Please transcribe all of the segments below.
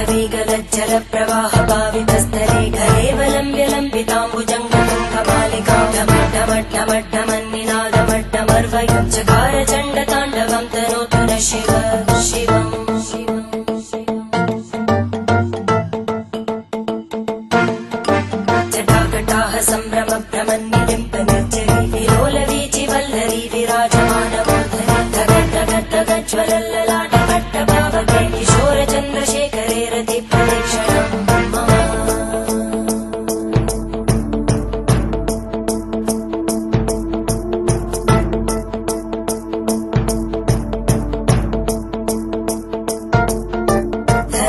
वेगलज्जल प्रवाह पावितस्थले कलेवलम्ब्य लम्बिताम्बुजङ्गतुङ्गमालिकां ढमड्ढमड्ढमड्ढमन्निनादमड्ढमर्वयं चकार चण्डताण्डवं तनोतु न शिव शिवम् जटाकटाः सम्भ्रम भ्रमन्निलिम्प निर्जरी विलोलवीचि वल्लरी विराजमानमूर्धनि धगद्धगद्धगज्ज्वलल्ललाटपट्टभावके किशोरचन्द्रशेखरे रतिप्रदक्षिणम्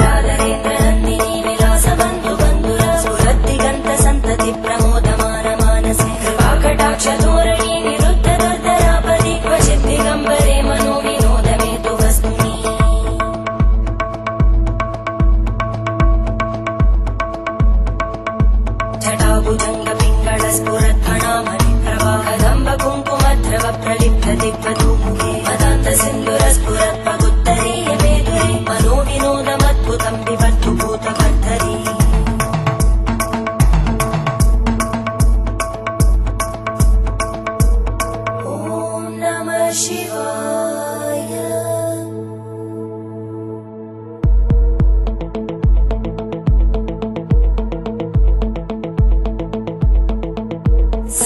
धराधरेन्द्रनन्दिनी विलासबन्धुबन्धुर स्फुरद्दिगन्तसन्तति प्रमोदमानमानसे कृपाकटाक्षधोरणी निरुद्धदुर्धरापदि क्वचित् दिगम्बरे मनोविनोदमेतु वस्तुनि जटाभुजङ्गपिङ्गळस्फुरद्फणामणि प्रवाहदम्बकुङ्कुमद्रव प्रलिप्तदिग्वधूमुखे मदान्तसिन्धुरस्फुरत्पगुत्तरीयमेधुरे मनोविनोदमद्भुतं विबद्धु भूतकर्तरी ॐ नमः शिवाय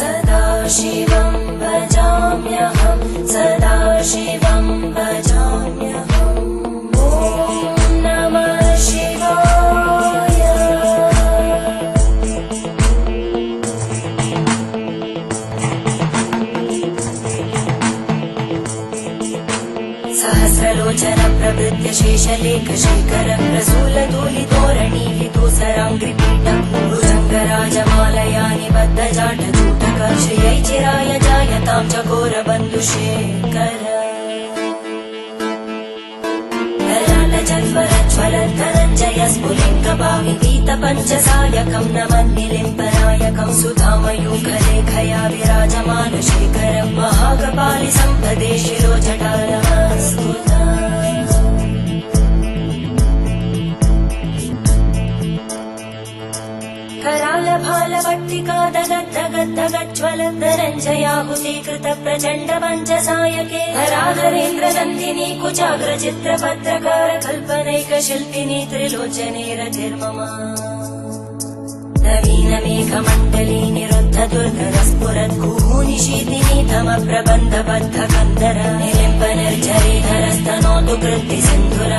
सदाशिवं भजाम्यहं सदाशिवं भजाम्यहम् ॐ नमः शिवाय सहस्रलोचन प्रभृत्य शेषलेखशेखर प्रसूलधूलितोरणी विदूसराङ्घ्रिपीठं भुजङ्गराजमालया निबद्धजाटजूटक श्रियै चिराय जायतां चकोरबन्धुशेखर ललाटजल्वरज्वलद्धनञ्जय स्फुलिङ्गभाविपीतपञ्चसायकं नमन्निलिम्पनायकं सुधामयूखलेखया विराजमानशेखरं महाकपालि सम्पदे शिरोजटालहस्तुता करालभालभट्टिका दगद्धगद्धगज्ज्वलद्धनञ्जयाहुतीकृत प्रचण्ड पञ्चसायके धराधरेन्द्रनन्दिनी कुचाग्रचित्रपत्रकार कल्पनैकशिल्पिनी त्रिलोचने रतिर्मम नवीनमेघमण्डली निरुद्धदुर्धरस्फुरद्गुहूनिशीतिनी तमप्रबन्धबद्धकन्दर निलिम्पनिर्झरीधरस्तनोतु कृत्तिसिन्धुर